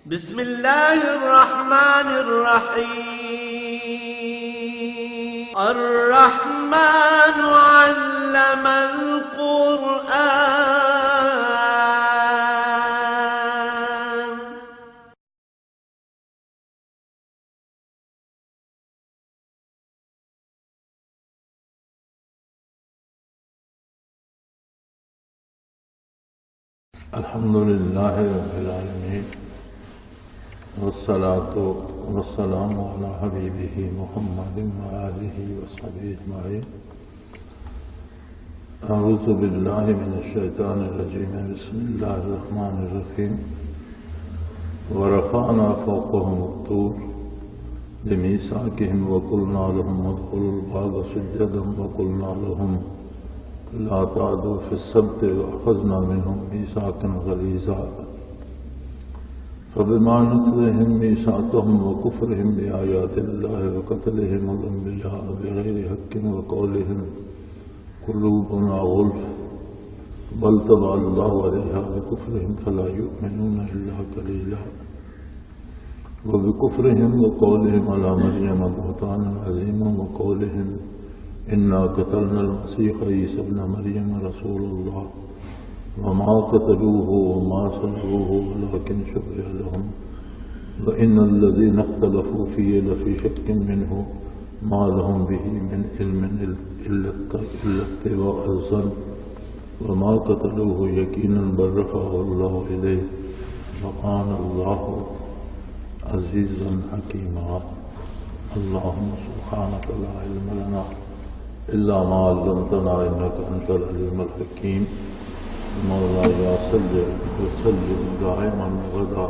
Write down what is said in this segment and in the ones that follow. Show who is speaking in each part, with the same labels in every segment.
Speaker 1: بسم الله الرحمن الرحيم. الرحمن علم القرآن.
Speaker 2: الحمد لله رب العالمين، والصلاة والسلام على حبيبه محمد وآله وصحبه أجمعين. أعوذ بالله من الشيطان الرجيم. بسم الله الرحمن الرحيم. ورفعنا فوقهم الطور بميثاقهم وقلنا لهم ادخلوا الباب سجدا وقلنا لهم لا تعدوا في السبت وأخذنا منهم ميثاقا غليظا فبما نقضهم ميثاقهم وكفرهم بآيات الله وقتلهم الأنبياء بغير حق وقولهم قلوبنا غلف بل طبع الله عليها بكفرهم فلا يؤمنون إلا قليلا وبكفرهم وقولهم على مريم بهتانا عظيما وقولهم إنا قتلنا المسيح عيسى ابن مريم رسول الله وما قتلوه وما صلبوه ولكن شبه لهم وإن الذين اختلفوا فيه لفي شك منه ما لهم به من علم إلا اتباع الظن وما قتلوه يقينا بل رفعه الله إليه وكان الله عزيزا حكيما. اللهم سبحانك لا علم لنا إلا ما علمتنا إنك أنت العليم الحكيم. مولاي صل وسلم دائما أبدا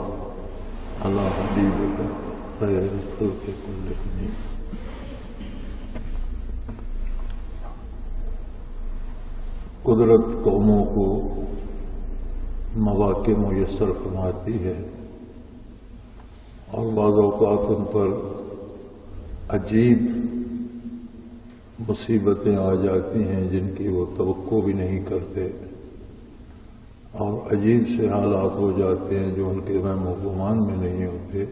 Speaker 2: على حبيبك خير الخلق كلهم. قدرت قوموں کو مواقع میسر فرماتی ہے اور بعض اوقات ان پر عجیب مصیبتیں آ جاتی ہیں جن کی وہ توقع بھی نہیں کرتے اور عجیب سے حالات ہو جاتے ہیں جو ان کے وہم و گمان میں نہیں ہوتے،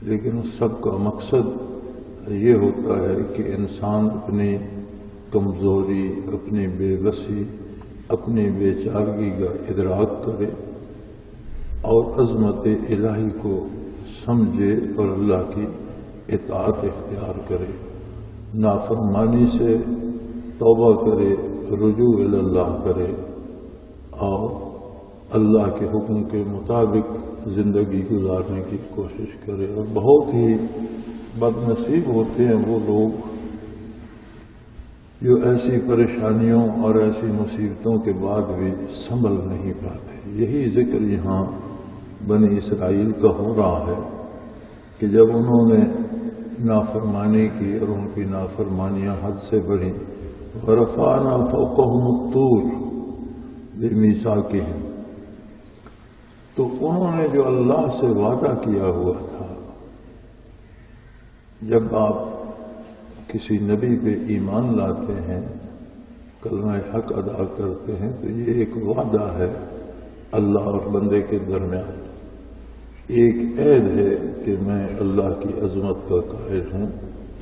Speaker 2: لیکن اس سب کا مقصد یہ ہوتا ہے کہ انسان اپنی کمزوری، اپنی بے بسی، اپنی بے چارگی کا ادراک کرے اور عظمت الہی کو سمجھے اور اللہ کی اطاعت اختیار کرے، نافرمانی سے توبہ کرے، رجوع الی اللہ کرے اور اللہ کے حکم کے مطابق زندگی گزارنے کی کوشش کرے. اور بہت ہی بد نصیب ہوتے ہیں وہ لوگ جو ایسی پریشانیوں اور ایسی مصیبتوں کے بعد بھی سنبھل نہیں پاتے. یہی ذکر یہاں بنی اسرائیل کا ہو رہا ہے کہ جب انہوں نے نافرمانی کی اور ان کی نافرمانیاں حد سے بڑھیں. ورفعنا فوقهم الطور بمیثاقهم، تو انہوں نے جو اللہ سے وعدہ کیا ہوا تھا، جب آپ کسی نبی پہ ایمان لاتے ہیں، کلمہ حق ادا کرتے ہیں، تو یہ ایک وعدہ ہے اللہ اور بندے کے درمیان، ایک عہد ہے کہ میں اللہ کی عظمت کا قائل ہوں،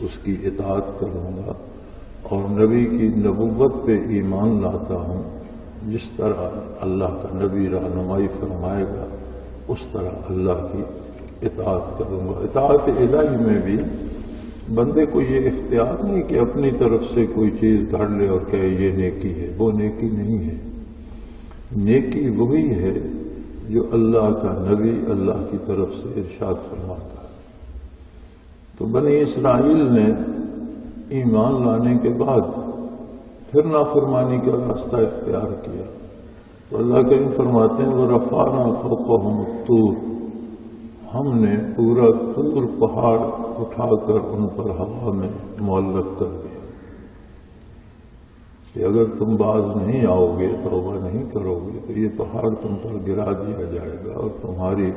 Speaker 2: اس کی اطاعت کروں گا اور نبی کی نبوت پہ ایمان لاتا ہوں. جس طرح اللہ کا نبی رہنمائی فرمائے گا اس طرح اللہ کی اطاعت کروں گا. اطاعت الہی میں بھی بندے کو یہ اختیار نہیں کہ اپنی طرف سے کوئی چیز گھڑ لے اور کہے یہ نیکی ہے. وہ نیکی نہیں ہے. نیکی وہی ہے جو اللہ کا نبی اللہ کی طرف سے ارشاد فرماتا ہے. تو بنی اسرائیل نے ایمان لانے کے بعد پھر نافرمانی کا راستہ اختیار کیا. تو اللہ کریم فرماتے ہیں وَرَفَعْنَا فَوْقَهُمُ الطُّورَ، ہم نے پورا طور پہاڑ اٹھا کر ان پر ہوا میں معلق کر دیا کہ اگر تم باز نہیں آؤ گے، توبہ نہیں کرو گے، تو یہ پہاڑ تم پر گرا دیا جائے گا اور تمہاری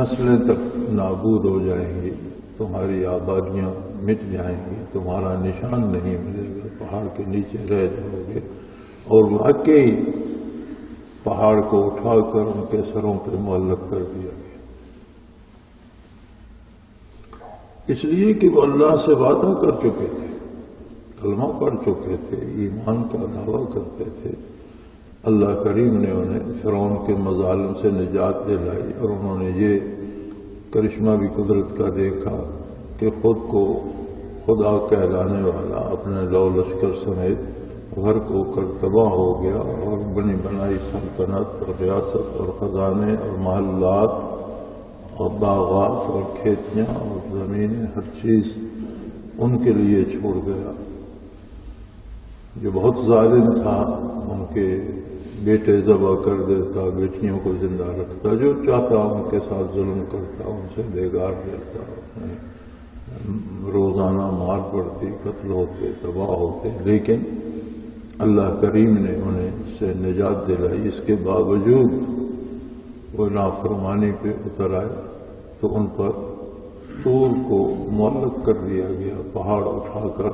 Speaker 2: نسلیں تک نابود ہو جائیں گی، تمہاری آبادیاں مٹ جائیں گی، تمہارا نشان نہیں ملے گا، پہاڑ کے نیچے رہ جاؤ گے. اور واقعی پہاڑ کو اٹھا کر ان کے سروں پہ معلق کر دیا گیا. اس لیے کہ وہ اللہ سے وعدہ کر چکے تھے، کلمہ پڑھ چکے تھے، ایمان کا دعویٰ کرتے تھے۔ اللہ کریم نے انہیں فرعون کے مظالم سے نجات دلائی، اور انہوں نے یہ کرشمہ بھی قدرت کا دیکھا کہ خود کو خدا کہلانے والا اپنے لو لشکر سمیت غرق ہو کر تباہ ہو گیا، اور بنی بنائی سلطنت اور ریاست اور خزانے اور محلات اور باغات اور کھیتیاں اور زمینیں، ہر چیز ان کے لیے چھوڑ گیا۔ جو بہت ظالم تھا ان کے بیٹے ذبح کر دیتا، بیٹیوں کو زندہ رکھتا، جو چاہتا ان کے ساتھ ظلم کرتا، ان سے بےگار رہتا، روزانہ مار پڑتی، قتل ہوتے، تباہ ہوتے، لیکن اللہ کریم نے انہیں سے نجات دلائی۔ اس کے باوجود وہ نافرمانی پہ اتر آئے تو ان پر طور کو معلق کر دیا گیا، پہاڑ اٹھا کر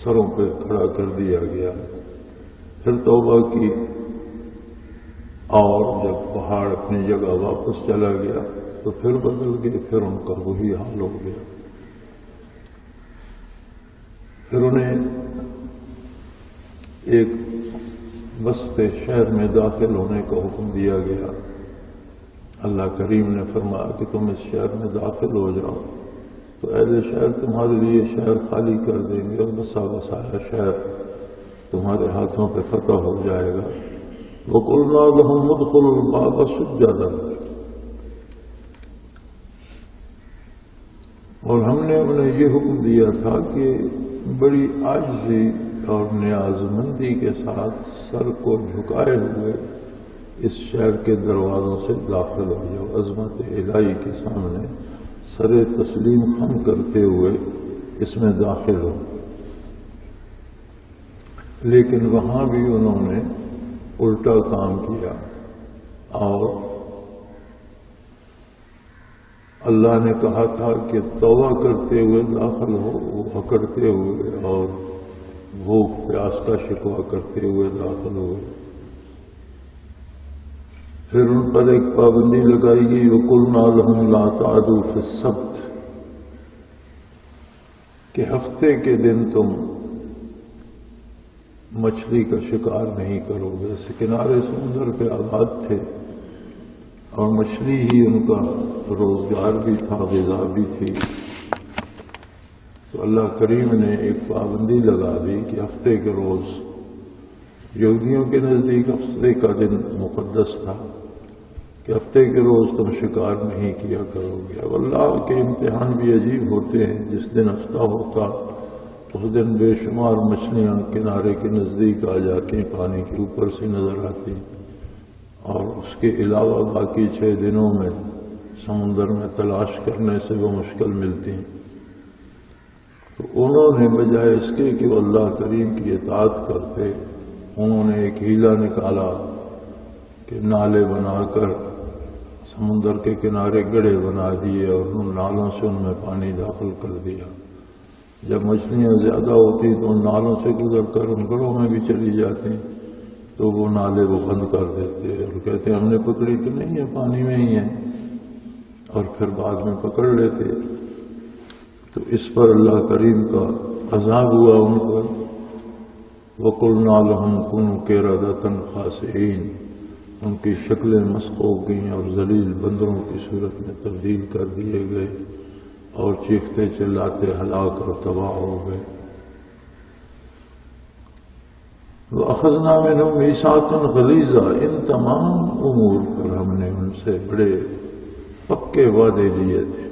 Speaker 2: سروں پہ کھڑا کر دیا گیا۔ پھر توبہ کی، اور جب پہاڑ اپنی جگہ واپس چلا گیا تو پھر بدل گئے، پھر ان کا وہی حال ہو گیا۔ پھر انہیں ایک وسط شہر میں داخل ہونے کا حکم دیا گیا۔ اللہ کریم نے فرمایا کہ تم اس شہر میں داخل ہو جاؤ تو اہل شہر تمہارے لیے شہر خالی کر دیں گے، اور بسا بسایا شہر تمہارے ہاتھوں پہ فتح ہو جائے گا۔ وَقُلْنَا لَهُمُ ادْخُلُوا الْبَابَ سُجَّدًا، اور ہم نے انہیں یہ حکم دیا تھا کہ بڑی عاجزی اور نیاز مندی کے ساتھ سر کو جھکائے ہوئے اس شہر کے دروازوں سے داخل ہو جاؤ، عظمت الہی کے سامنے سر تسلیم خم کرتے ہوئے اس میں داخل ہو۔ لیکن وہاں بھی انہوں نے الٹا کام کیا، اور اللہ نے کہا تھا کہ توبہ کرتے ہوئے داخل ہو، وہ اکڑتے ہوئے اور بھوک پیاس کا شکوہ کرتے ہوئے داخل ہوئے۔ پھر ان پر ایک پابندی لگائی گئی، وَقُلْنَا لَهُمْ لَا تَعْدُوا فِي السَّبْتِ، کہ ہفتے کے دن تم مچھلی کا شکار نہیں کرو گے۔ اس کنارے سمندر پہ آباد تھے، اور مچھلی ہی ان کا روزگار بھی تھا، غذا بھی تھی۔ تو اللہ کریم نے ایک پابندی لگا دی کہ ہفتے کے روز، یہودیوں کے نزدیک ہفتے کا دن مقدس تھا، کہ ہفتے کے روز تم شکار نہیں کیا کرو گے۔ اب اللہ کے امتحان بھی عجیب ہوتے ہیں، جس دن ہفتہ ہوتا اس دن بے شمار مچھلیاں کنارے کے نزدیک آ جاتی، پانی کے اوپر سے نظر آتی، اور اس کے علاوہ باقی 6 دنوں میں سمندر میں تلاش کرنے سے وہ مشکل ملتی۔ تو انہوں نے بجائے اس کے کہ وہ اللہ کریم کی اطاعت کرتے، انہوں نے ایک ہیلا نکالا کہ نالے بنا کر سمندر کے کنارے گڑھے بنا دیے، اور ان نالوں سے ان میں پانی داخل کر دیا۔ جب مچھلیاں زیادہ ہوتی تو ان نالوں سے گزر کر ان گڑھوں میں بھی چلی جاتی، تو وہ نالے وہ بند کر دیتے اور کہتے ہم نے پکڑی تو نہیں ہے، پانی میں ہی ہے، اور پھر بعد میں پکڑ لیتے۔ تو اس پر اللہ کریم کا عذاب ہوا ان پر۔ وَقُلْنَا لَهُمْ كُونُوا قِرَدَةً خَاسِئِينَ، ان کی شکلیں مسخ ہو گئیں اور ذلیل بندروں کی صورت میں تبدیل کر دیے گئے، اور چیختے چلاتے ہلاک اور تباہ ہو گئے۔ وَأَخَذْنَا مِنْهُمْ مِيثَاقًا غَلِيظًا، ان تمام امور پر ہم نے ان سے بڑے پکے وعدے لیے تھے،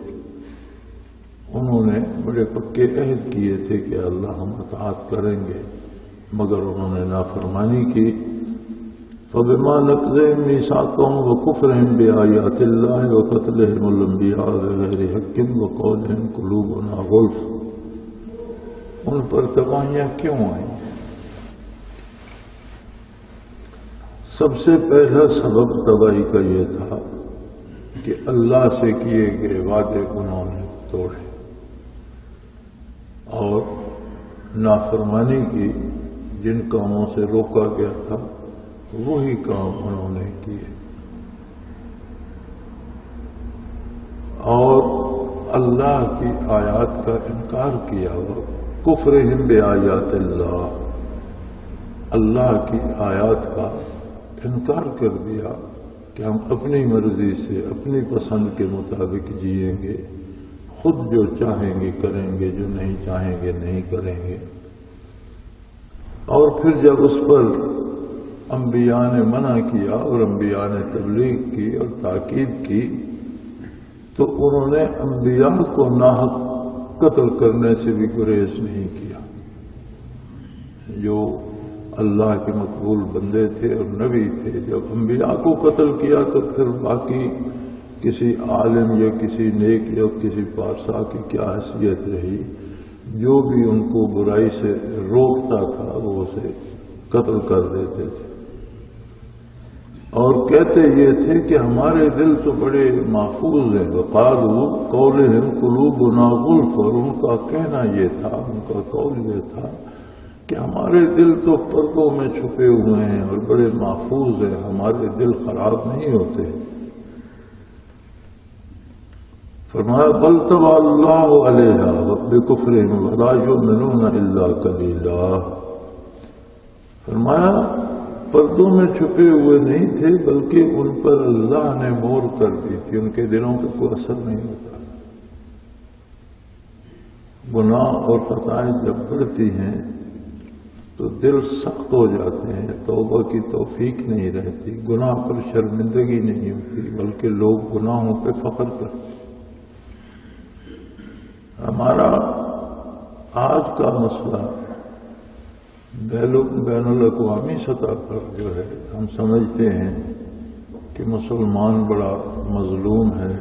Speaker 2: انہوں نے بڑے پکے عہد کیے تھے کہ اللہ ہم اطاعت کریں گے، مگر انہوں نے نافرمانی کی۔ فَبِمَا نَقْضِهِمْ مِيثَاقَهُمْ وَكُفْرِهِمْ بِآيَاتِ اللَّهِ وَقَتْلِهِمُ الْأَنْبِيَاءَ بِغَيْرِ حَقٍّ وَقَوْلِهِمْ قُلُوبُنَا غُلْفٌ، ان پر تباہیاں کیوں آئیں؟ سب سے پہلا سبب تباہی کا یہ تھا کہ اللہ سے کیے گئے وعدے انہوں نے توڑے، اور نافرمانی کی، جن کاموں سے روکا گیا تھا وہی کام انہوں نے کیے، اور اللہ کی آیات کا انکار کیا ہوا، کفرہم بآیات اللہ، اللہ کی آیات کا انکار کر دیا کہ ہم اپنی مرضی سے اپنی پسند کے مطابق جئیں گے، خود جو چاہیں گے کریں گے، جو نہیں چاہیں گے نہیں کریں گے۔ اور پھر جب اس پر انبیاء نے منع کیا اور انبیاء نے تبلیغ کی اور تاکید کی تو انہوں نے انبیاء کو ناحق قتل کرنے سے بھی گریز نہیں کیا۔ جو اللہ کے مقبول بندے تھے اور نبی تھے، جب انبیاء کو قتل کیا تو پھر باقی کسی عالم یا کسی نیک یا کسی پارسا کی کیا حیثیت رہی؟ جو بھی ان کو برائی سے روکتا تھا وہ اسے قتل کر دیتے تھے، اور کہتے یہ تھے کہ ہمارے دل تو بڑے محفوظ ہیں، وقالوا قولہم قلوبنا غلف، اور ان کا کہنا یہ تھا، ان کا قول یہ تھا کہ ہمارے دل تو پردوں میں چھپے ہوئے ہیں اور بڑے محفوظ ہیں، ہمارے دل خراب نہیں ہوتے۔ فرمایا بل طبع اللہ علیہا بکفرہم ولا یؤمنون الا قلیلا، فرمایا پردوں میں چھپے ہوئے نہیں تھے بلکہ ان پر اللہ نے مہر کر دی تھی، ان کے دلوں پہ کوئی اثر نہیں ہوتا۔ گناہ اور خطائیں جب بڑھتی ہیں تو دل سخت ہو جاتے ہیں، توبہ کی توفیق نہیں رہتی، گناہ پر شرمندگی نہیں ہوتی بلکہ لوگ گناہوں پہ فخر کرتے۔ ہمارا آج کا مسئلہ بین الاقوامی سطح پر جو ہے، ہم سمجھتے ہیں کہ مسلمان بڑا مظلوم ہے،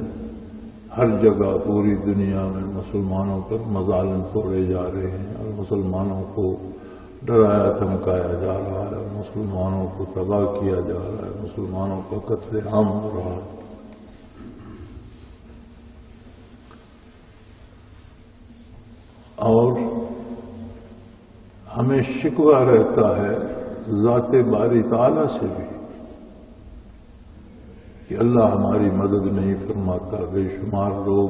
Speaker 2: ہر جگہ پوری دنیا میں مسلمانوں پر مظالم توڑے جا رہے ہیں اور مسلمانوں کو ڈرایا دھمکایا جا رہا ہے، مسلمانوں کو تباہ کیا جا رہا ہے، مسلمانوں کا قتل عام ہو رہا ہے۔ اور ہمیں شکوہ رہتا ہے ذات باری تعالیٰ سے بھی کہ اللہ ہماری مدد نہیں فرماتا۔ بے شمار لوگ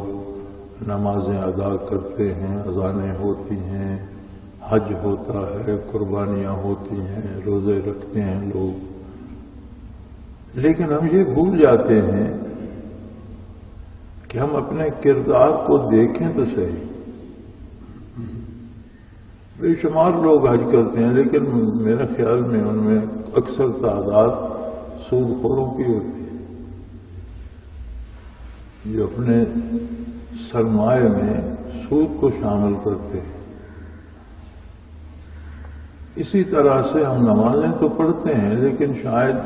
Speaker 2: نمازیں ادا کرتے ہیں، اذانیں ہوتی ہیں، حج ہوتا ہے، قربانیاں ہوتی ہیں، روزے رکھتے ہیں لوگ، لیکن ہم یہ بھول جاتے ہیں کہ ہم اپنے کردار کو دیکھیں تو صحیح۔ بے شمار لوگ حج کرتے ہیں لیکن میرے خیال میں ان میں اکثر تعداد سود خوروں کی ہوتی ہے، جو اپنے سرمایہ میں سود کو شامل کرتے ہیں۔ اسی طرح سے ہم نمازیں تو پڑھتے ہیں لیکن شاید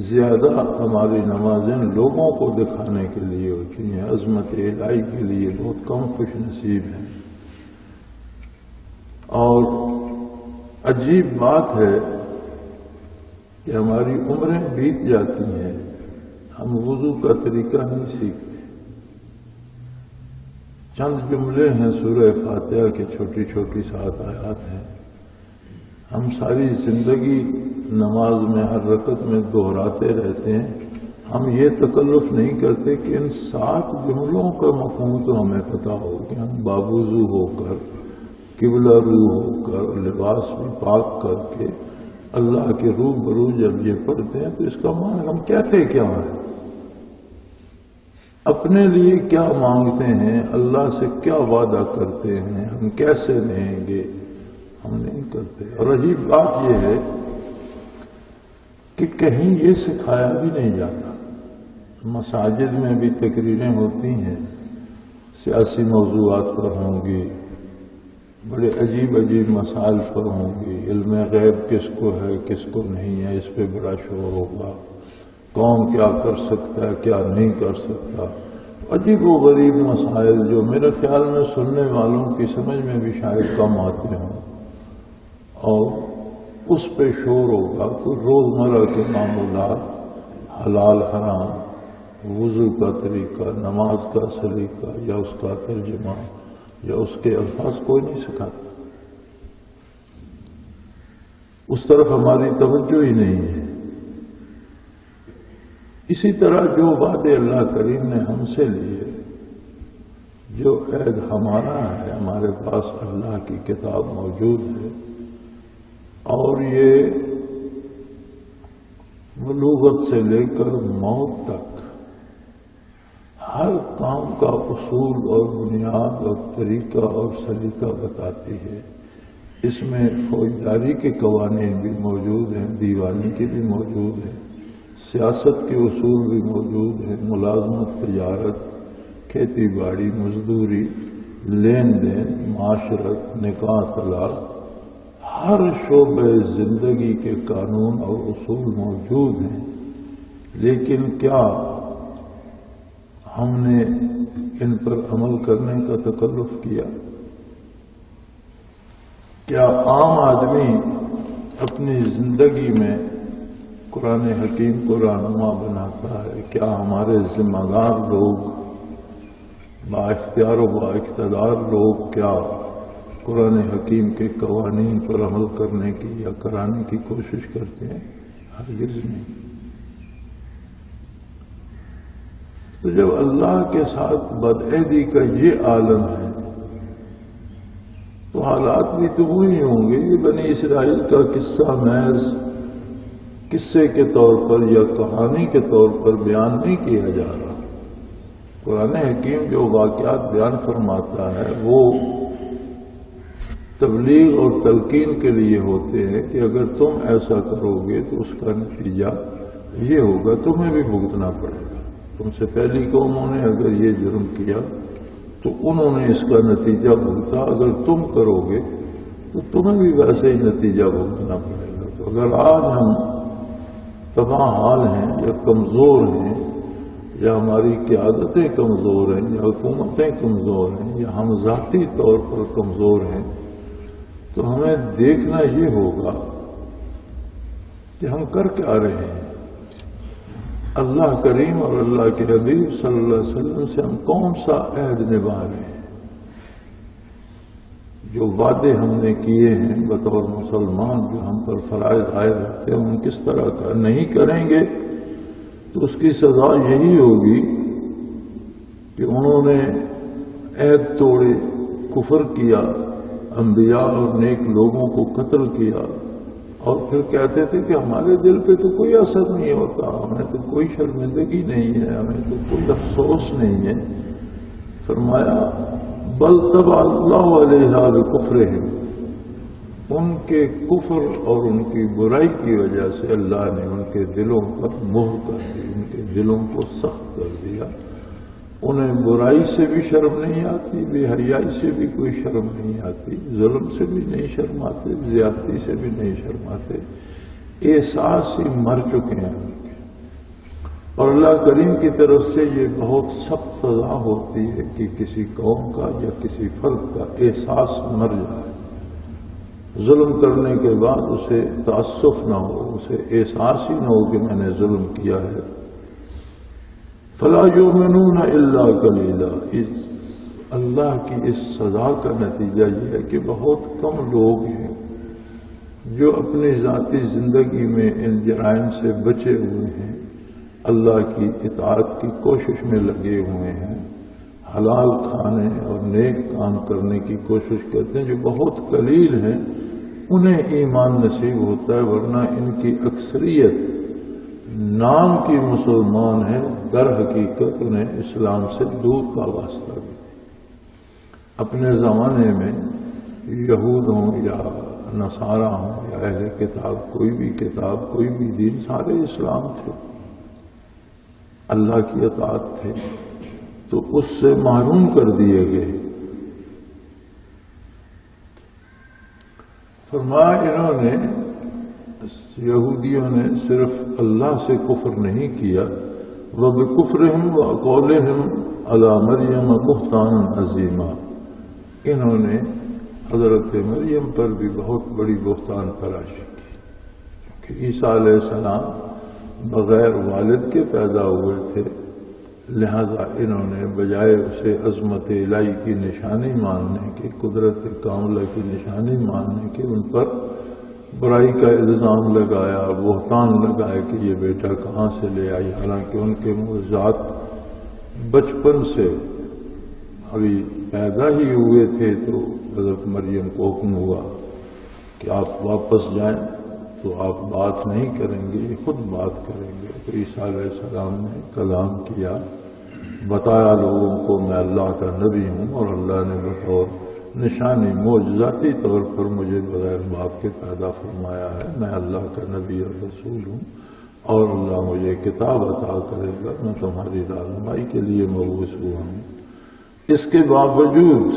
Speaker 2: زیادہ ہماری نمازیں لوگوں کو دکھانے کے لیے ہوتی ہیں، عظمت الہی کے لیے بہت کم خوش نصیب ہیں۔ اور عجیب بات ہے کہ ہماری عمریں بیت جاتی ہیں، ہم وضو کا طریقہ نہیں سیکھتے۔ چند جملے ہیں سورہ فاتحہ کی، چھوٹی چھوٹی 7 آیات ہیں، ہم ساری زندگی نماز میں ہر رکعت میں دہراتے رہتے ہیں۔ ہم یہ تکلف نہیں کرتے کہ ان 7 جملوں کا مفہوم تو ہمیں پتہ ہو کہ ہم بابوضو ہو کر، قبلہ رو ہو کر، لباس بھی پاک کر کے اللہ کے روبرو جب یہ پڑھتے ہیں تو اس کا معنی ہم کہتے کیا ہیں، اپنے لیے کیا مانگتے ہیں، اللہ سے کیا وعدہ کرتے ہیں، ہم کیسے لیں گے، ہم نہیں کرتے۔ اور عجیب بات یہ ہے کہ کہیں یہ سکھایا بھی نہیں جاتا۔ مساجد میں بھی تقریریں ہوتی ہیں، سیاسی موضوعات پر ہوں گی، بڑے عجیب عجیب مسائل پر ہوں گی، علم غیب کس کو ہے کس کو نہیں ہے، اس پہ بڑا شور ہوگا، کون کیا کر سکتا ہے کیا نہیں کر سکتا، عجیب و غریب مسائل جو میرے خیال میں سننے والوں کی سمجھ میں بھی شاید کم آتے ہوں، اور اس پہ شور ہوگا۔ کوئی روزمرہ کے معمولات، حلال حرام، وضو کا طریقہ، نماز کا سلیقہ یا اس کا ترجمہ یا اس کے الفاظ کوئی نہیں سکھاتا، اس طرف ہماری توجہ ہی نہیں ہے۔ اسی طرح جو وعدے اللہ کریم نے ہم سے لیے جو عہد ہمارا ہے، ہمارے پاس اللہ کی کتاب موجود ہے، اور یہ بلوغت سے لے کر موت تک ہر کام کا اصول اور بنیاد اور طریقہ اور سلیقہ بتاتی ہے۔ اس میں فوجداری کے قوانین بھی موجود ہیں، دیوانی کے بھی موجود ہیں، سیاست کے اصول بھی موجود ہیں، ملازمت، تجارت، کھیتی باڑی، مزدوری، لین دین، معاشرت، نکاح، طلاق، ہر شعبے زندگی کے قانون اور اصول موجود ہیں۔ لیکن کیا ہم نے ان پر عمل کرنے کا تکلف کیا؟ کیا عام آدمی اپنی زندگی میں قرآن حکیم کو رہنما بناتا ہے؟ کیا ہمارے ذمہ دار لوگ، با اختیار و با اقتدار لوگ کیا قرآن حکیم کے قوانین پر عمل کرنے کی یا کرانے کی کوشش کرتے ہیں؟ ہرگز نہیں۔ تو جب اللہ کے ساتھ بدعہدی کا یہ عالم ہے تو حالات بھی تو وہی ہوں گے۔ یہ بنی اسرائیل کا قصہ محض قصے کے طور پر یا کہانی کے طور پر بیان نہیں کیا جا رہا۔ قرآن حکیم جو واقعات بیان فرماتا ہے وہ تبلیغ اور تلقین کے لیے ہوتے ہیں کہ اگر تم ایسا کرو گے تو اس کا نتیجہ یہ ہوگا، تمہیں بھی بھگتنا پڑے گا۔ تم سے پہلی قوموں نے اگر یہ جرم کیا تو انہوں نے اس کا نتیجہ بھگتا، اگر تم کرو گے تو تمہیں بھی ویسے ہی نتیجہ بھگتنا پڑے گا۔ تو اگر آج ہم تباہ حال ہیں یا کمزور ہیں یا ہماری قیادتیں کمزور ہیں یا حکومتیں کمزور ہیں یا ہم ذاتی طور پر کمزور ہیں، تو ہمیں دیکھنا یہ ہوگا کہ ہم کر کیا رہے ہیں۔ اللہ کریم اور اللہ کے حبیب صلی اللہ علیہ وسلم سے ہم کون سا عہد نبھا رہے ہیں؟ جو وعدے ہم نے کیے ہیں بطور مسلمان، جو ہم پر فرائض عائد ہوتے ہیں، ہم کس طرح کا نہیں کریں گے تو اس کی سزا یہی ہوگی کہ انہوں نے عہد توڑے، کفر کیا، انبیاء اور نیک لوگوں کو قتل کیا، اور پھر کہتے تھے کہ ہمارے دل پہ تو کوئی اثر نہیں ہوتا، ہمیں تو کوئی شرمندگی نہیں ہے، ہمیں تو کوئی افسوس نہیں ہے۔ فرمایا بل طبع اللہ علیہا بکفرہم، ان کے کفر اور ان کی برائی کی وجہ سے اللہ نے ان کے دلوں پر مہر کر دی، ان کے دلوں کو سخت کر دیا۔ انہیں برائی سے بھی شرم نہیں آتی، بے حیائی سے بھی کوئی شرم نہیں آتی، ظلم سے بھی نہیں شرماتے، زیادتی سے بھی نہیں شرماتے، احساس ہی مر چکے ہیں ان کے۔ اور اللہ کریم کی طرف سے یہ بہت سخت سزا ہوتی ہے کہ کسی قوم کا یا کسی فرد کا احساس مر جائے، ظلم کرنے کے بعد اسے تعسف نہ ہو، اسے احساس ہی نہ ہو کہ میں نے ظلم کیا ہے۔ فلا یؤمنون الا قلیلا، اللہ کی اس سزا کا نتیجہ یہ ہے کہ بہت کم لوگ ہیں جو اپنی ذاتی زندگی میں ان جرائم سے بچے ہوئے ہیں، اللہ کی اطاعت کی کوشش میں لگے ہوئے ہیں، حلال کھانے اور نیک کام کرنے کی کوشش کرتے ہیں۔ جو بہت قلیل ہیں انہیں ایمان نصیب ہوتا ہے، ورنہ ان کی اکثریت نام کی مسلمان ہے، در حقیقت انہیں اسلام سے دور کا واسطہ بھی۔ اپنے زمانے میں یہود ہوں یا نصارہ ہوں یا اہل کتاب، کوئی بھی کتاب، کوئی بھی دین، سارے اسلام تھے، اللہ کی اطاعت تھے، تو اس سے محروم کر دیے گئے۔ فرمایا انہوں نے، یہودیوں نے صرف اللہ سے کفر نہیں کیا، وَبِكُفْرِهِمْ وَقَوْلِهِمْ عَلَى مَرْيَمَ بُهْتَانًا عَظِيمًا، انہوں نے حضرت مریم پر بھی بہت بڑی بہتان تراشی کی، کیونکہ عیسیٰ علیہ السلام بغیر والد کے پیدا ہوئے تھے، لہذا انہوں نے بجائے اسے عظمت الہی کی نشانی ماننے کے، قدرت کاملہ کی نشانی ماننے کے، ان پر برائی کا الزام لگایا، بہتان لگایا کہ یہ بیٹا کہاں سے لے آئی، حالانکہ ان کے معجزات بچپن سے ابھی پیدا ہی ہوئے تھے تو حضرت مریم کو حکم ہوا کہ آپ واپس جائیں، تو آپ بات نہیں کریں گے، خود بات کریں گے۔ تو عیسیٰ علیہ السلام نے کلام کیا، بتایا لوگوں کو میں اللہ کا نبی ہوں، اور اللہ نے بطور نشانی معجزاتی طور پر مجھے بغیر باپ کے پیدا فرمایا ہے، میں اللہ کا نبی اور رسول ہوں، اور اللہ مجھے کتاب عطا کرے گا، میں تمہاری رہنمائی کے لیے مبعوث ہوا ہوں۔ اس کے باوجود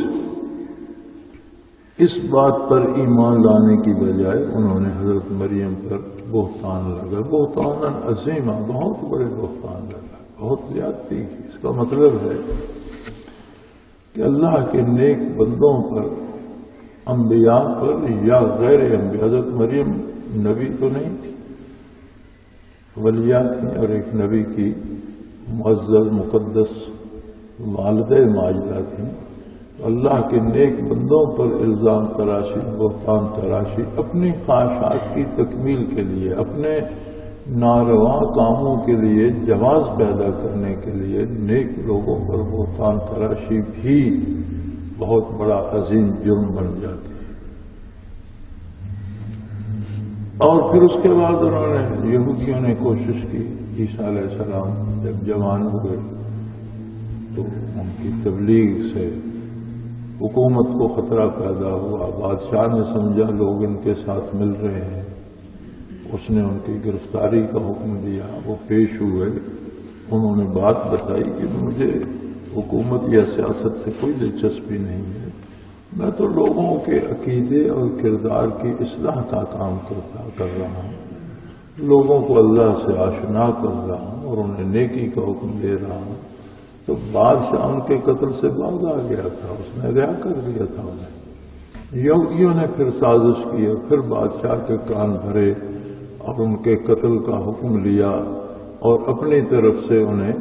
Speaker 2: اس بات پر ایمان لانے کی بجائے انہوں نے حضرت مریم پر بہتان لگا، بہتان عظیمہ، بہت بڑے بہتان لگا، بہت زیادتی کی۔ اس کا مطلب ہے کہ اللہ کے نیک بندوں پر، انبیاء پر یا غیر انبیاء، حضرت مریم نبی تو نہیں تھی، ولیہ تھیں، اور ایک نبی کی معزز مقدس والدہ ماجدہ تھیں۔ اللہ کے نیک بندوں پر الزام تراشی، بہتان تراشی، اپنی خواہشات کی تکمیل کے لیے، اپنے ناروا کاموں کے لیے جواز پیدا کرنے کے لیے نیک لوگوں پر بہتان تراشی بھی بہت بڑا عظیم جرم بن جاتی ہے۔ اور پھر اس کے بعد انہوں نے، یہودیوں نے کوشش کی، عیسیٰ علیہ السلام جب جوان ہوئے تو ان کی تبلیغ سے حکومت کو خطرہ پیدا ہوا۔ بادشاہ نے سمجھا لوگ ان کے ساتھ مل رہے ہیں، اس نے ان کی گرفتاری کا حکم دیا۔ وہ پیش ہوئے، انہوں نے بات بتائی کہ مجھے حکومت یا سیاست سے کوئی دلچسپی نہیں ہے، میں تو لوگوں کے عقیدے اور کردار کی اصلاح کا کام کر رہا ہوں، لوگوں کو اللہ سے آشنا کر رہا ہوں اور انہیں نیکی کا حکم دے رہا ہوں۔ تو بادشاہ ان کے قتل سے باز آ گیا تھا، اس نے رہا کر دیا تھا انہیں۔ یہودیوں نے پھر سازش کی، پھر بادشاہ کے کان بھرے اور ان کے قتل کا حکم لیا، اور اپنی طرف سے انہیں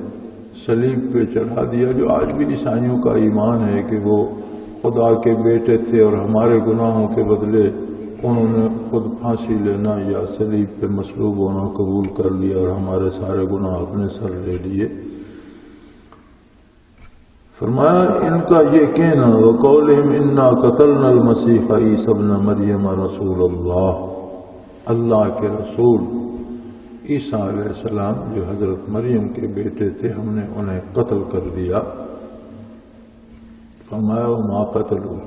Speaker 2: صلیب پہ چڑھا دیا، جو آج بھی عیسائیوں کا ایمان ہے کہ وہ خدا کے بیٹے تھے، اور ہمارے گناہوں کے بدلے انہوں نے خود پھانسی لینا یا صلیب پہ مصلوب ہونا قبول کر لیا، اور ہمارے سارے گناہ اپنے سر لے لیے۔ فرمایا ان کا یہ کہنا، وَقَوْلِهِمْ إِنَّا قَتَلْنَا الْمَسِيحَ عِيسَى ابْنَ مَرْيَمَ رَسُولَ اللَّهِ، اللہ کے رسول عیسیٰ علیہ السلام جو حضرت مریم کے بیٹے تھے، ہم نے انہیں قتل کر دیا۔ فرمایا وَمَا قَتَلُوهُ،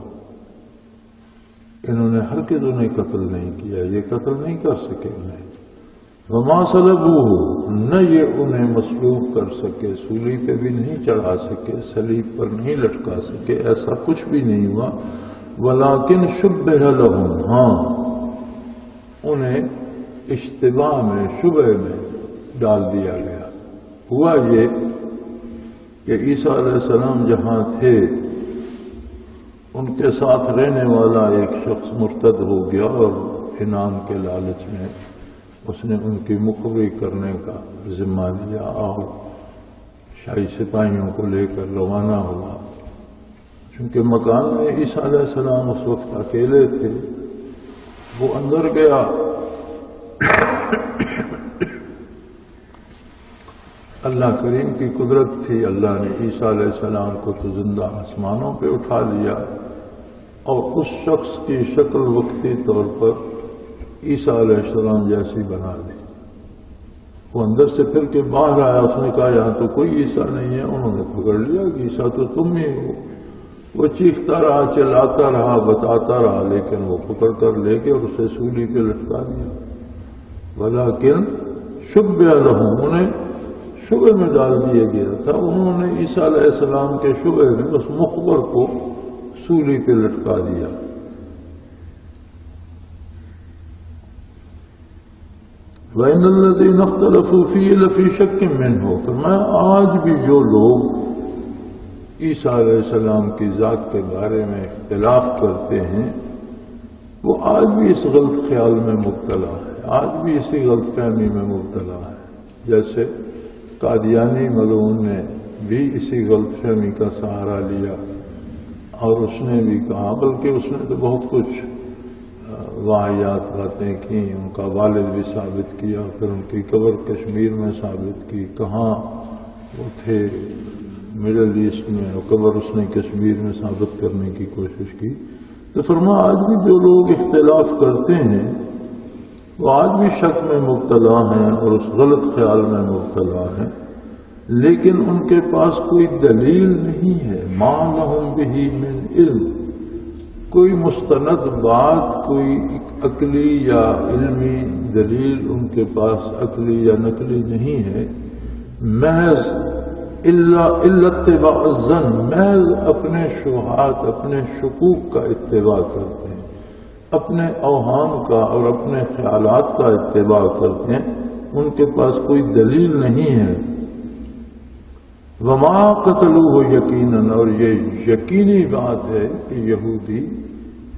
Speaker 2: انہوں نے ہرگز انہیں قتل نہیں کیا، یہ قتل نہیں کر سکے انہیں۔ وَمَا صَلَبُوهُ، نہ یہ انہیں مصلوب کر سکے، سولی پہ بھی نہیں چڑھا سکے، صلیب پر نہیں لٹکا سکے، ایسا کچھ بھی نہیں ہوا۔ وَلَٰكِنْ شُبِّهَ لَهُمْ، ہاں انہیں اشتباہ میں، شبہ میں ڈال دیا گیا۔ ہوا یہ کہ عیسیٰ علیہ السلام جہاں تھے، ان کے ساتھ رہنے والا ایک شخص مرتد ہو گیا، اور انعام کے لالچ میں اس نے ان کی مخبری کرنے کا ذمہ لیا، اور شاہی سپاہیوں کو لے کر روانہ ہوا۔ چونکہ مکان میں عیسیٰ علیہ السلام اس وقت اکیلے تھے، وہ اندر گیا، اللہ کریم کی قدرت تھی، اللہ نے عیسیٰ علیہ السلام کو تو زندہ آسمانوں پہ اٹھا لیا، اور اس شخص کی شکل وقتی طور پر عیسیٰ علیہ السلام جیسی بنا دی۔ وہ اندر سے پھر کے باہر آیا، اس نے کہا یہاں تو کوئی عیسیٰ نہیں ہے۔ انہوں نے پکڑ لیا کہ عیسیٰ تو تم ہی ہو۔ وہ چیختا رہا، چلاتا رہا، بتاتا رہا، لیکن وہ پکڑ کر لے کے اور اسے سولی پہ لٹکا دیا۔ ولیکن شبہ لہم، انہیں شبہ میں ڈال دیا گیا تھا۔ انہوں نے عیسیٰ علیہ السلام کے شبہ میں اس مخبر کو سولی پہ لٹکا دیا۔ وَإِنَّ الَّذِينَ اخْتَلَفُوا فِيهِ لَفِي شَكٍّ مِّنْهُ، فرمایا آج بھی جو لوگ عیسیٰ علیہ السلام کی ذات کے بارے میں اختلاف کرتے ہیں، وہ آج بھی اس غلط خیال میں مبتلا ہے، آج بھی اسی غلط فہمی میں مبتلا ہے۔ جیسے قادیانی ملعون نے بھی اسی غلط فہمی کا سہارا لیا، اور اس نے بھی کہا، بلکہ اس نے تو بہت کچھ واحیات باتیں کی، ان کا والد بھی ثابت کیا، پھر ان کی قبر کشمیر میں ثابت کی، کہاں وہ تھے مڈل ایسٹ میں اور قبر اس نے کشمیر میں ثابت کرنے کی کوشش کی، تو فرمایا آج بھی جو لوگ اختلاف کرتے ہیں وہ آج بھی شک میں مبتلا ہیں اور اس غلط خیال میں مبتلا ہیں، لیکن ان کے پاس کوئی دلیل نہیں ہے، ما لہم بہ من علم، کوئی مستند بات، کوئی عقلی یا علمی دلیل ان کے پاس عقلی یا نقلی نہیں ہے، محض الا اتباع الظن، محض اپنے شبہات، اپنے شکوک کا اتباع کرتے ہیں، اپنے اوہام کا اور اپنے خیالات کا اتباع کرتے ہیں، ان کے پاس کوئی دلیل نہیں ہے۔ وما قتلوہ یقیناً، اور یہ یقینی بات ہے کہ یہودی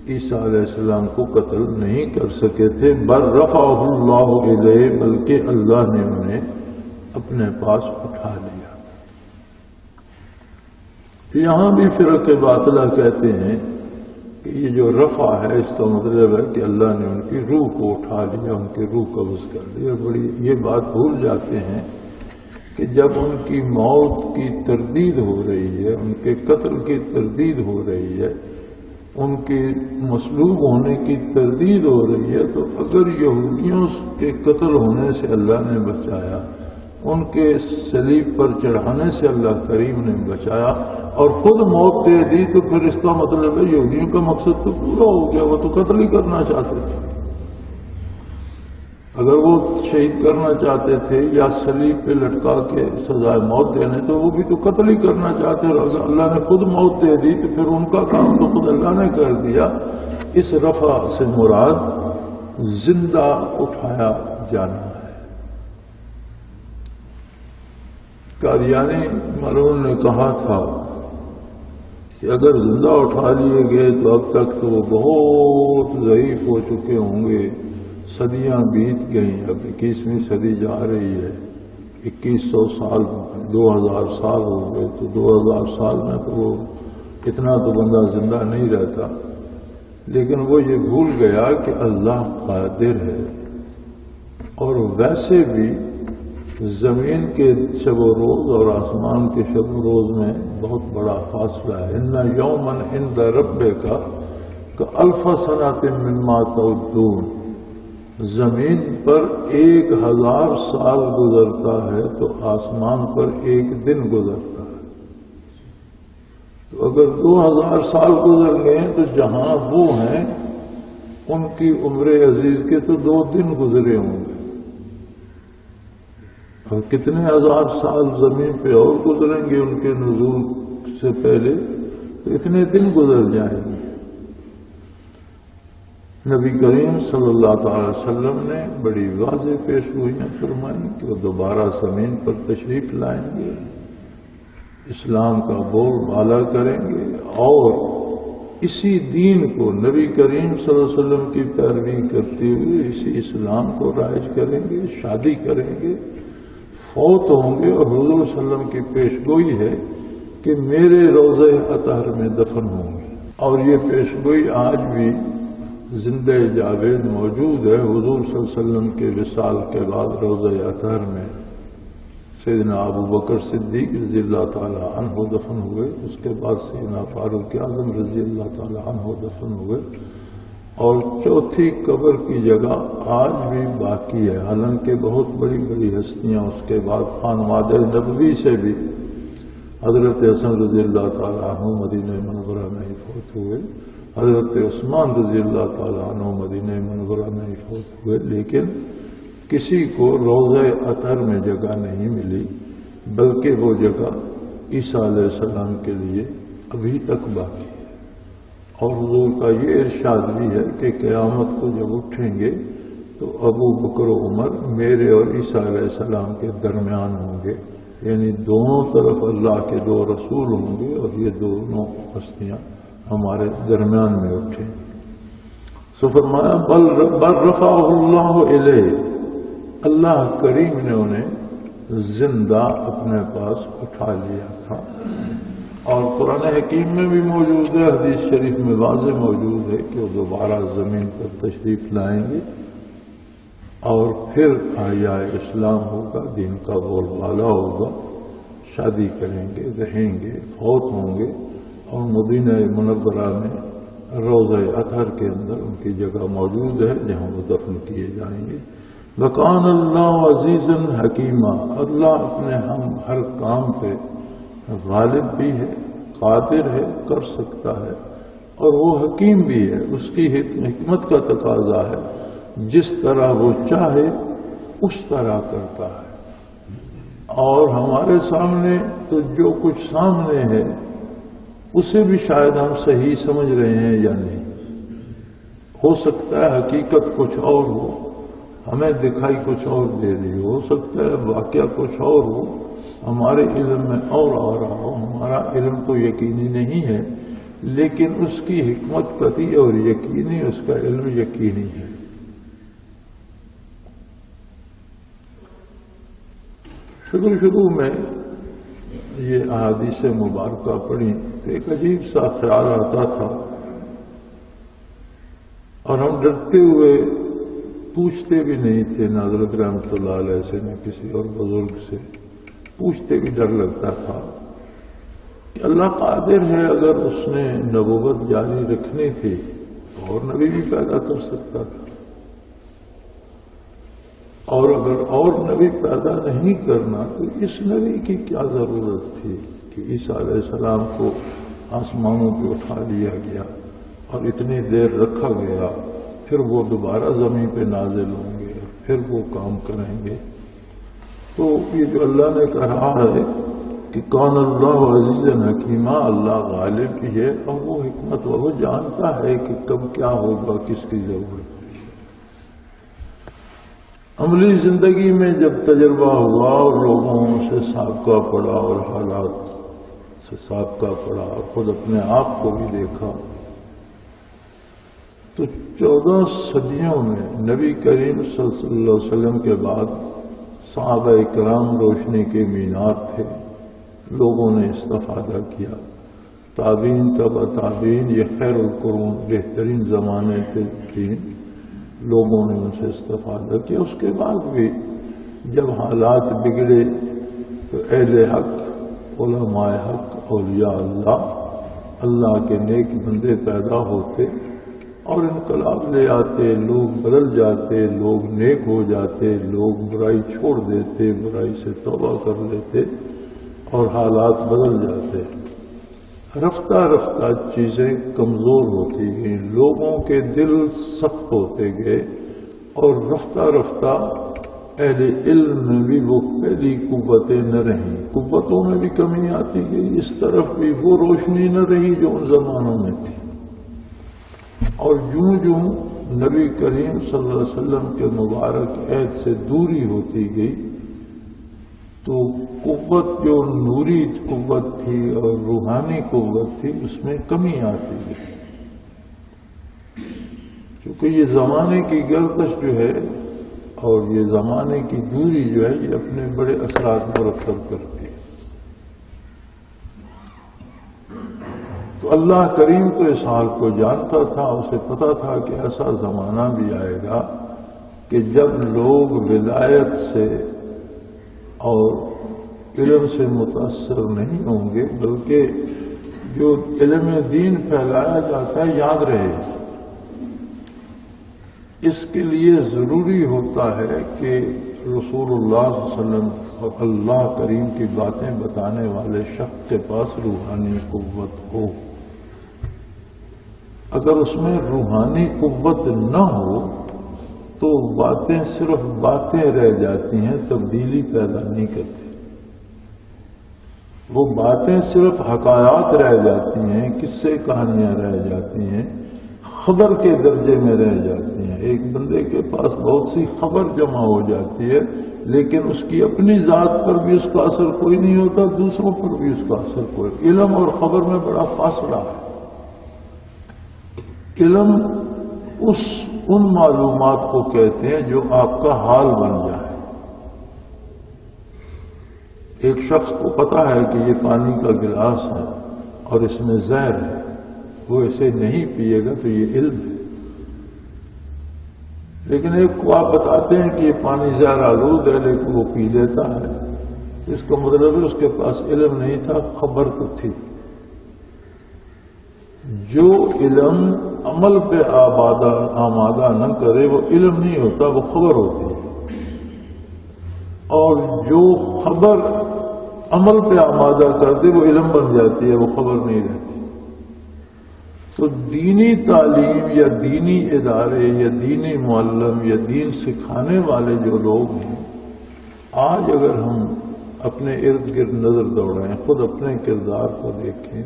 Speaker 2: عیسیٰ علیہ السلام کو قتل نہیں کر سکے تھے، بل رفعہ اللہ الیہ، بلکہ اللہ نے انہیں اپنے پاس اٹھا لیا۔ یہاں بھی فرق باطلہ کہتے ہیں کہ یہ جو رفع ہے اس کا مطلب ہے کہ اللہ نے ان کی روح کو اٹھا لیا، ان کی روح قبض کر لی، اور بڑی یہ بات بھول جاتے ہیں کہ جب ان کی موت کی تردید ہو رہی ہے، ان کے قتل کی تردید ہو رہی ہے، ان کے مصلوب ہونے کی تردید ہو رہی ہے، تو اگر یہودیوں کے قتل ہونے سے اللہ نے بچایا، ان کے صلیب پر چڑھانے سے اللہ کریم نے بچایا اور خود موت دے دی، تو پھر اس کا مطلب ہے یہودیوں کا مقصد تو پورا ہو گیا، وہ تو قتل ہی کرنا چاہتے تھے۔ اگر وہ شہید کرنا چاہتے تھے یا صلیب پہ لٹکا کے سزائے موت دینے، تو وہ بھی تو قتل ہی کرنا چاہتے، اور اگر اللہ نے خود موت دے دی تو پھر ان کا کام تو خود اللہ نے کر دیا۔ اس رفع سے مراد زندہ اٹھایا جانا ہے۔ قادیانی مرحوم نے کہا تھا کہ اگر زندہ اٹھا لیے گئے تو اب تک تو وہ بہت ضعیف ہو چکے ہوں گے، صدیاں بیت گئیں، اب 21ویں صدی جا رہی ہے، 2100 سال 2000 سال ہو گئے، تو 2000 سال میں تو وہ اتنا تو بندہ زندہ نہیں رہتا۔ لیکن وہ یہ بھول گیا کہ اللہ قادر ہے، اور ویسے بھی زمین کے شب و روز اور آسمان کے شب و روز میں بہت بڑا فاصلہ ہے۔ ان یوما عند ربک کألف سنۃ مما تعدون، زمین پر 1000 سال گزرتا ہے تو آسمان پر ایک دن گزرتا ہے۔ تو اگر 2000 سال گزر گئے تو جہاں وہ ہیں ان کی عمر عزیز کے تو 2 دن گزرے ہوں گے، اور کتنے ہزار سال زمین پہ اور گزریں گے ان کے نزول سے پہلے، تو اتنے دن گزر جائیں گے۔ نبی کریم صلی اللہ تعالی وسلم نے بڑی واضح پیشگوئیاں فرمائیں کہ وہ دوبارہ زمین پر تشریف لائیں گے، اسلام کا بول بالا کریں گے، اور اسی دین کو نبی کریم صلی اللہ علیہ وسلم کی پیروی کرتے ہوئے اسی اسلام کو رائج کریں گے، شادی کریں گے، فوت ہوں گے، اور حضور صلی اللہ علیہ وسلم کی پیشگوئی ہے کہ میرے روضہ اطہر میں دفن ہوں گے۔ اور یہ پیشگوئی آج بھی زندہ جاوید موجود ہے۔ حضور صلی اللہ علیہ وسلم کے وصال کے بعد روضہ اطہر میں سیدنا ابو بکر صدیق رضی اللہ تعالی عنہ دفن ہوئے، اس کے بعد سیدنا فاروق اعظم رضی اللہ تعالی عنہ دفن ہوئے، اور چوتھی قبر کی جگہ آج بھی باقی ہے، حالانکہ بہت بڑی بڑی ہستیاں اس کے بعد خانوادہ نبوی سے بھی، حضرت حسن رضی اللہ تعالی عنہ مدینہ منورہ میں ہی فوت ہوئے، حضرت عثمان رضی اللہ تعالی عنہ مدینہ منورہ میں ہی فوت ہوئے، لیکن کسی کو روضہ اطہر میں جگہ نہیں ملی، بلکہ وہ جگہ عیسیٰ علیہ السلام کے لیے ابھی تک باقی ہے۔ اور حضور کا یہ ارشاد بھی ہے کہ قیامت کو جب اٹھیں گے تو ابو بکر و عمر میرے اور عیسیٰ علیہ السلام کے درمیان ہوں گے، یعنی دونوں طرف اللہ کے 2 رسول ہوں گے، اور یہ دونوں ہستیاں ہمارے درمیان میں اٹھیں گی۔ سو فرمایا بل رفعہ اللہ الیہ، اللہ کریم نے انہیں زندہ اپنے پاس اٹھا لیا تھا۔ اور قرآن حکیم میں بھی موجود ہے، حدیث شریف میں واضح موجود ہے کہ وہ دوبارہ زمین پر تشریف لائیں گے، اور پھر آیا اسلام ہوگا، دین کا بول بالا ہوگا، شادی کریں گے، رہیں گے، فوت ہوں گے، اور مدینہ منورہ میں روضہ اطہر کے اندر ان کی جگہ موجود ہے جہاں وہ دفن کیے جائیں گے۔ وَكَانَ اللَّهُ عَزِيزًا حَكِيمًا، اللہ اپنے ہر کام پہ غالب بھی ہے، قادر ہے، کر سکتا ہے، اور وہ حکیم بھی ہے۔ اس کی حکمت کا تقاضا ہے جس طرح وہ چاہے اس طرح کرتا ہے۔ اور ہمارے سامنے تو جو کچھ سامنے ہے اسے بھی شاید ہم صحیح سمجھ رہے ہیں یا نہیں، ہو سکتا ہے حقیقت کچھ اور ہو، ہمیں دکھائی کچھ اور دے رہی ہو سکتا ہے واقعہ کچھ اور ہو، ہمارے علم میں اور آ رہا ہو۔ ہمارا علم تو یقینی نہیں ہے، لیکن اس کی حکمت قطعی اور یقینی، اس کا علم یقینی ہے۔ شروع میں یہ احادیث مبارکہ پڑھی تو ایک عجیب سا خیال آتا تھا، اور ہم ڈرتے ہوئے پوچھتے بھی نہیں تھے نہ حضرت رحمۃ اللہ علیہ سے نہ کسی اور بزرگ سے، پوچھتے بھی ڈر لگتا تھا کہ اللہ قادر ہے، اگر اس نے نبوت جاری رکھنی تھی اور نبی بھی پیدا کر سکتا تھا، اور اگر اور نبی پیدا نہیں کرنا تو اس نبی کی کیا ضرورت تھی کہ عیسیٰ علیہ السلام کو آسمانوں پہ اٹھا لیا گیا اور اتنی دیر رکھا گیا، پھر وہ دوبارہ زمین پہ نازل ہوں گے، پھر وہ کام کریں گے۔ تو یہ جو اللہ نے کہا ہے کہ کون اللہ عزیز حکیمہ، اللہ غالب بھی ہے اور وہ حکمت وہ جانتا ہے کہ کب کیا ہوگا، کس کی ضرورت ہے۔ عملی زندگی میں جب تجربہ ہوا اور لوگوں سے سابقہ پڑا اور حالات سے سابقہ پڑا اور خود اپنے آپ کو بھی دیکھا، تو 14 صدیوں میں نبی کریم صلی اللہ علیہ وسلم کے بعد صحابہ کرام روشنی کے مینار تھے، لوگوں نے استفادہ کیا، تابعین تبع تابعین، یہ خیر القرون بہترین زمانے تھے تین، لوگوں نے ان سے استفادہ کیا۔ اس کے بعد بھی جب حالات بگڑے تو اہل حق، علماء حق، اولیاء اللہ کے نیک بندے پیدا ہوتے اور انقلاب لے آتے، لوگ بدل جاتے، لوگ نیک ہو جاتے، لوگ برائی چھوڑ دیتے، برائی سے توبہ کر لیتے اور حالات بدل جاتے۔ رفتہ رفتہ چیزیں کمزور ہوتی گئیں، لوگوں کے دل سخت ہوتے گئے، اور رفتہ رفتہ اہل علم میں بھی وہ پہلی قوتیں نہ رہیں، قوتوں میں بھی کمی آتی گئی، اس طرف بھی وہ روشنی نہ رہی جو ان زمانوں میں تھی۔ اور جوں نبی کریم صلی اللہ علیہ وسلم کے مبارک عہد سے دوری ہوتی گئی تو قوت جو نوری قوت تھی اور روحانی قوت تھی اس میں کمی آتی گئی، کیونکہ یہ زمانے کی گردش جو ہے اور یہ زمانے کی دوری جو ہے یہ اپنے بڑے اثرات مرتب کرتی ہے۔ تو اللہ کریم تو اس حال کو جانتا تھا، اسے پتا تھا کہ ایسا زمانہ بھی آئے گا کہ جب لوگ ولایت سے اور علم سے متاثر نہیں ہوں گے، بلکہ جو علم دین پھیلایا جاتا ہے یاد رہے۔ اس کے لیے ضروری ہوتا ہے کہ رسول اللہ صلی اللہ علیہ وسلم اور اللہ کریم کی باتیں بتانے والے شخص کے پاس روحانی قوت ہو۔ اگر اس میں روحانی قوت نہ ہو تو باتیں صرف باتیں رہ جاتی ہیں، تبدیلی پیدا نہیں کرتی۔ وہ باتیں صرف حکایات رہ جاتی ہیں، قصے کہانیاں رہ جاتی ہیں، خبر کے درجے میں رہ جاتی ہیں۔ ایک بندے کے پاس بہت سی خبر جمع ہو جاتی ہے، لیکن اس کی اپنی ذات پر بھی اس کا اثر کوئی نہیں ہوتا، دوسروں پر بھی اس کا اثر کوئی۔ علم اور خبر میں بڑا فاصلہ ہے۔ علم ان معلومات کو کہتے ہیں جو آپ کا حال بن جائے۔ ایک شخص کو پتا ہے کہ یہ پانی کا گلاس ہے اور اس میں زہر ہے، وہ اسے نہیں پیے گا تو یہ علم ہے۔ لیکن ایک کو آپ بتاتے ہیں کہ یہ پانی زہر آلود ہے، لیکن وہ پی لیتا ہے، اس کا مطلب ہے اس کے پاس علم نہیں تھا، خبر تو تھی۔ جو علم عمل پہ آمادہ نہ کرے وہ علم نہیں ہوتا، وہ خبر ہوتی ہے، اور جو خبر عمل پہ آمادہ کر دے وہ علم بن جاتی ہے، وہ خبر نہیں رہتی۔ تو دینی تعلیم یا دینی ادارے یا دینی معلم یا دین سکھانے والے جو لوگ ہیں، آج اگر ہم اپنے ارد گرد نظر دوڑائیں، خود اپنے کردار کو دیکھیں،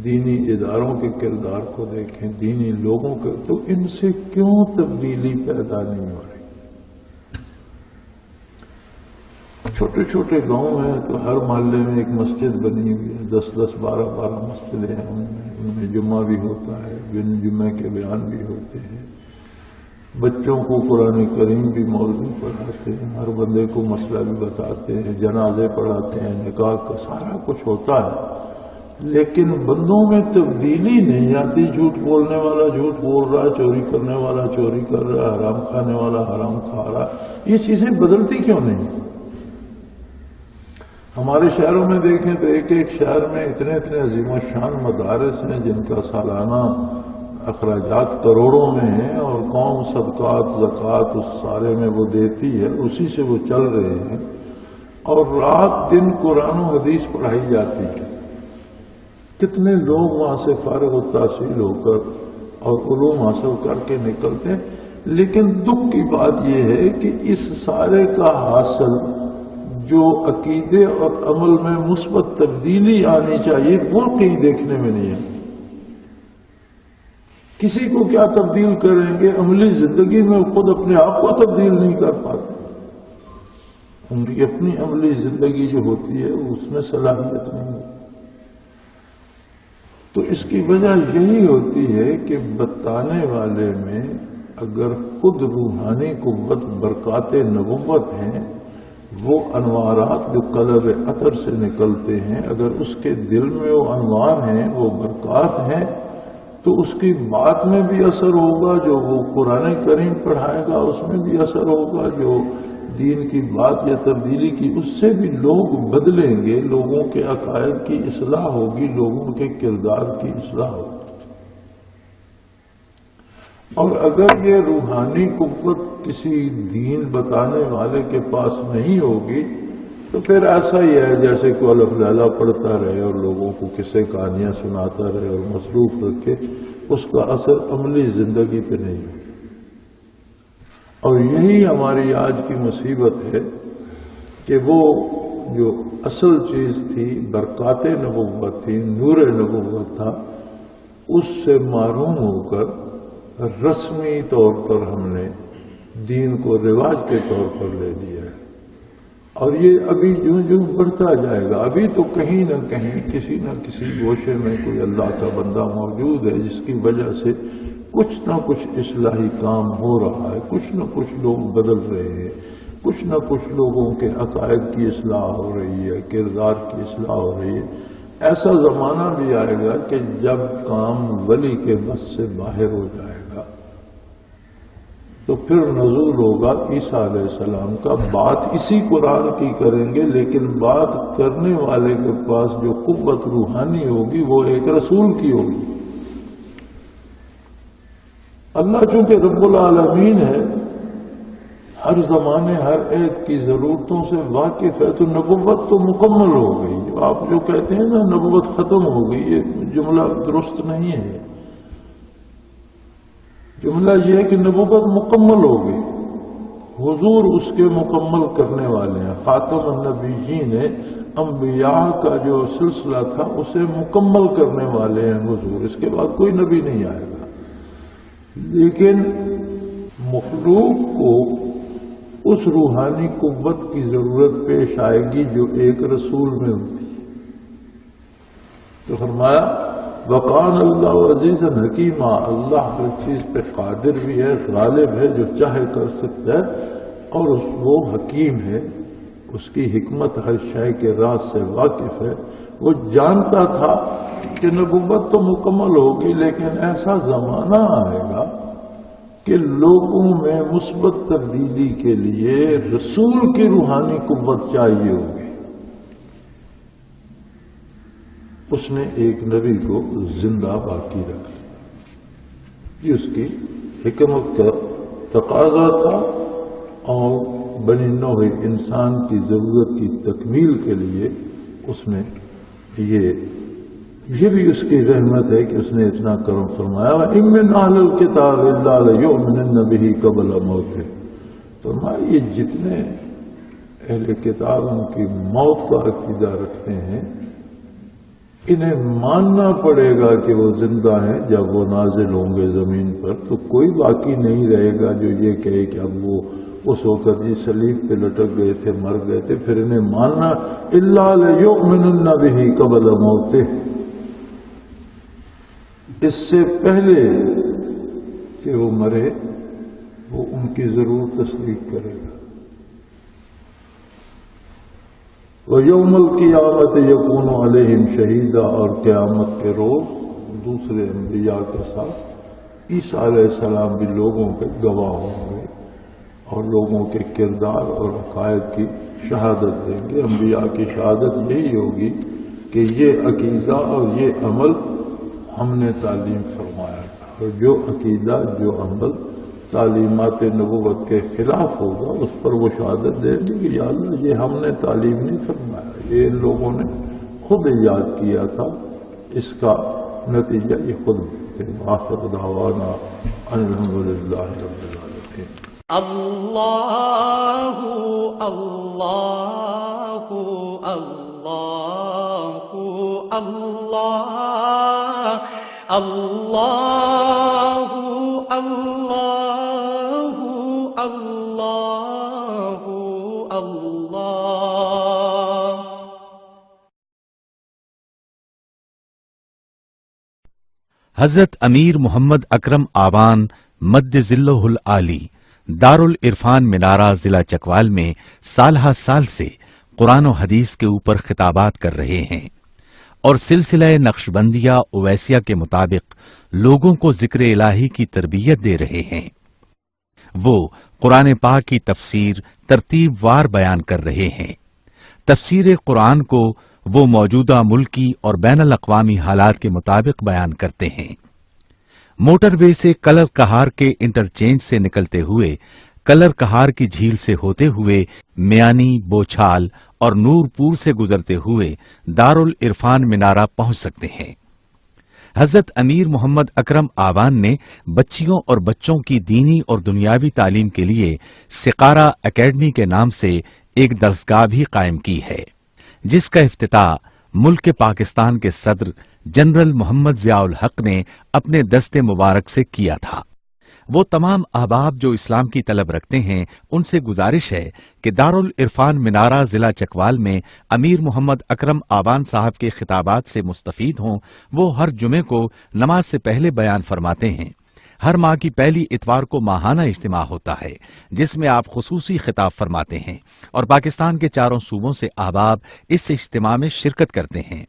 Speaker 2: دینی اداروں کے کردار کو دیکھیں، دینی لوگوں کے، تو ان سے کیوں تبدیلی پیدا نہیں ہو رہی؟ چھوٹے چھوٹے گاؤں ہیں تو ہر محلے میں ایک مسجد بنی ہوئی ہے، 10 12 مسجدیں ہیں، ان میں جمعہ بھی ہوتا ہے، بن جمعے کے بیان بھی ہوتے ہیں، بچوں کو قرآن کریم بھی مولوی پڑھاتے ہیں، ہر بندے کو مسئلہ بھی بتاتے ہیں، جنازے پڑھاتے ہیں، نکاح کا سارا کچھ ہوتا ہے، لیکن بندوں میں تبدیلی نہیں آتی۔ جھوٹ بولنے والا جھوٹ بول رہا، چوری کرنے والا چوری کر رہا، حرام کھانے والا حرام کھا رہا، یہ چیزیں بدلتی کیوں نہیں؟ ہمارے شہروں میں دیکھیں تو ایک ایک شہر میں اتنے عظیم و شان مدارس ہیں جن کا سالانہ اخراجات کروڑوں میں ہیں، اور قوم صدقات زکوٰۃ اس سارے میں وہ دیتی ہے، اسی سے وہ چل رہے ہیں، اور رات دن قرآن و حدیث پڑھائی جاتی ہے۔ کتنے لوگ وہاں سے فارغ التحصیل ہو کر اور علوم حاصل کر کے نکلتے ہیں، لیکن دکھ کی بات یہ ہے کہ اس سارے کا حاصل جو عقیدے اور عمل میں مثبت تبدیلی آنی چاہیے وہ کہیں دیکھنے میں نہیں ہے۔ کسی کو کیا تبدیل کریں گے؟ عملی زندگی میں خود اپنے آپ کو تبدیل نہیں کر پاتے، ان کی اپنی عملی زندگی جو ہوتی ہے اس میں صلاحیت نہیں ہوتی۔ تو اس کی وجہ یہی ہوتی ہے کہ بتانے والے میں اگر خود روحانی قوت برکات نبوت ہیں، وہ انوارات جو قلب عطر سے نکلتے ہیں، اگر اس کے دل میں وہ انوار ہیں، وہ برکات ہیں، تو اس کی بات میں بھی اثر ہوگا، جو وہ قرآن کریم پڑھائے گا اس میں بھی اثر ہوگا، جو دین کی بات یا تبدیلی کی اس سے بھی لوگ بدلیں گے، لوگوں کے عقائد کی اصلاح ہوگی، لوگوں کے کردار کی اصلاح ہوگی۔ اور اگر یہ روحانی قوت کسی دین بتانے والے کے پاس نہیں ہوگی تو پھر ایسا ہی ہے جیسے کوئی الف لیلا پڑھتا رہے اور لوگوں کو قصے کہانیاں سناتا رہے اور مصروف رکھے، اس کا اثر عملی زندگی پہ نہیں ہوگا۔ اور یہی ہماری آج کی مصیبت ہے کہ وہ جو اصل چیز تھی، برکات نبوت تھی، نور نبوت تھا، اس سے محروم ہو کر رسمی طور پر ہم نے دین کو رواج کے طور پر لے لیا ہے، اور یہ ابھی جو بڑھتا جائے گا۔ ابھی تو کہیں نہ کہیں کسی نہ کسی گوشے میں کوئی اللہ کا بندہ موجود ہے جس کی وجہ سے کچھ نہ کچھ اصلاحی کام ہو رہا ہے، کچھ نہ کچھ لوگ بدل رہے ہیں، کچھ نہ کچھ لوگوں کے عقائد کی اصلاح ہو رہی ہے، کردار کی اصلاح ہو رہی ہے۔ ایسا زمانہ بھی آئے گا کہ جب کام ولی کے بس سے باہر ہو جائے گا، تو پھر نزول ہوگا عیسیٰ علیہ السلام کا۔ بات اسی قرآن کی کریں گے، لیکن بات کرنے والے کے پاس جو قوت روحانی ہوگی وہ ایک رسول کی ہوگی۔ اللہ چونکہ رب العالمین ہے، ہر زمانے ہر ایک کی ضرورتوں سے واقف ہے، تو نبوت تو مکمل ہو گئی۔ آپ جو کہتے ہیں نا نبوت ختم ہو گئی، یہ جملہ درست نہیں ہے۔ جملہ یہ ہے کہ نبوت مکمل ہو گئی، حضور اس کے مکمل کرنے والے ہیں۔ خاتم النبیین انبیاء کا جو سلسلہ تھا اسے مکمل کرنے والے ہیں حضور، اس کے بعد کوئی نبی نہیں آئے گا۔ لیکن مخلوق کو اس روحانی قوت کی ضرورت پیش آئے گی جو ایک رسول میں ہوتی ہے۔ تو فرمایا وَقَانَ اللَّهُ عَزِيزًا حَكِيمًا، اللہ ہر چیز پہ قادر بھی ہے، غالب ہے، جو چاہے کر سکتا ہے، اور وہ حکیم ہے، اس کی حکمت ہر شے کے راز سے واقف ہے۔ وہ جانتا تھا کہ نبوت تو مکمل ہوگی، لیکن ایسا زمانہ آئے گا کہ لوگوں میں مثبت تبدیلی کے لیے رسول کی روحانی قوت چاہیے ہوگی۔ اس نے ایک نبی کو زندہ باقی رکھ لیا. یہ اس کی حکمت کا تقاضا تھا، اور بنی نوح انسان کی ضرورت کی تکمیل کے لیے اس نے یہ بھی اس کی رحمت ہے کہ اس نے اتنا کرم فرمایا. وَإِن مِّنْ أَهْلِ الْكِتَابِ إِلَّا لَيُؤْمِنَنَّ بِهِ قَبْلَ مَوْتِهِ. فرمایا یہ جتنے اہل کتاب ان کی موت کا عقیدہ رکھتے ہیں، انہیں ماننا پڑے گا کہ وہ زندہ ہیں جب وہ نازل ہوں گے زمین پر. تو کوئی باقی نہیں رہے گا جو یہ کہے کہ اب وہ اس وقت جی صلیب پہ لٹک گئے تھے، مر گئے تھے. پھر انہیں ماننا الا لیؤمنن بہ قبل موتہ، اس سے پہلے کہ وہ مرے وہ ان کی ضرور تصدیق کرے گا. وَيَوْمَ الْقِيَامَةِ يَكُونُ عَلَيْهِمْ شَهِيدًا، اور قیامت کے روز دوسرے انبیاء کے ساتھ عیسیٰ علیہ السلام بھی لوگوں کے گواہ ہوں گے اور لوگوں کے کردار اور عقائد کی شہادت دیں گے. انبیاء کی شہادت یہی ہوگی کہ یہ عقیدہ اور یہ عمل ہم نے تعلیم فرمایا تھا، اور جو عقیدہ جو عمل تعلیمات نبوت کے خلاف ہوگا اس پر وہ شہادت دیں گے کہ یا اللہ یہ ہم نے تعلیم نہیں فرمایا، یہ ان لوگوں نے خود ایجاد کیا تھا، اس کا نتیجہ یہ خود تھے. آخر دعوانا ان الحمدللہ رب العالمین.
Speaker 1: اللہ اللہ اللہ اللہ اللہ اللہ اللہ اللہ.
Speaker 3: حضرت امیر محمد اکرم آوان مد ذلہ العالی دارالعرفان منارہ ضلع چکوال میں سالہ سال سے قرآن و حدیث کے اوپر خطابات کر رہے ہیں اور سلسلہ نقشبندیہ اویسیہ کے مطابق لوگوں کو ذکر الہی کی تربیت دے رہے ہیں. وہ قرآن پاک کی تفسیر ترتیب وار بیان کر رہے ہیں. تفسیر قرآن کو وہ موجودہ ملکی اور بین الاقوامی حالات کے مطابق بیان کرتے ہیں. موٹر وے سے کلر کہار کے انٹرچینج سے نکلتے ہوئے کلر کہار کی جھیل سے ہوتے ہوئے میانی، بوچھال اور نور پور سے گزرتے ہوئے دارالعرفان منارہ پہنچ سکتے ہیں. حضرت امیر محمد اکرم آوان نے بچیوں اور بچوں کی دینی اور دنیاوی تعلیم کے لیے سقارہ اکیڈمی کے نام سے ایک درسگاہ بھی قائم کی ہے، جس کا افتتاح ملک پاکستان کے صدر جنرل محمد ضیاء الحق نے اپنے دست مبارک سے کیا تھا. وہ تمام احباب جو اسلام کی طلب رکھتے ہیں ان سے گزارش ہے کہ دارالعرفان منارہ ضلع چکوال میں امیر محمد اکرم آوان صاحب کے خطابات سے مستفید ہوں. وہ ہر جمعے کو نماز سے پہلے بیان فرماتے ہیں. ہر ماہ کی پہلی اتوار کو ماہانہ اجتماع ہوتا ہے جس میں آپ خصوصی خطاب فرماتے ہیں اور پاکستان کے چاروں صوبوں سے احباب اس اجتماع میں شرکت کرتے ہیں.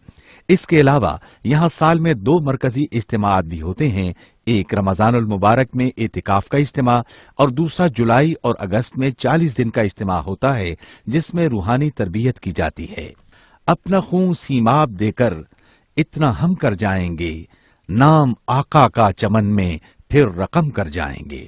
Speaker 3: اس کے علاوہ یہاں سال میں 2 مرکزی اجتماعات بھی ہوتے ہیں، ایک رمضان المبارک میں اعتکاف کا اجتماع اور دوسرا جولائی اور اگست میں 40 دن کا اجتماع ہوتا ہے جس میں روحانی تربیت کی جاتی ہے. اپنا خون سیماب دے کر اتنا ہم کر جائیں گے، نام آقا کا چمن میں پھر رقم کر جائیں گے.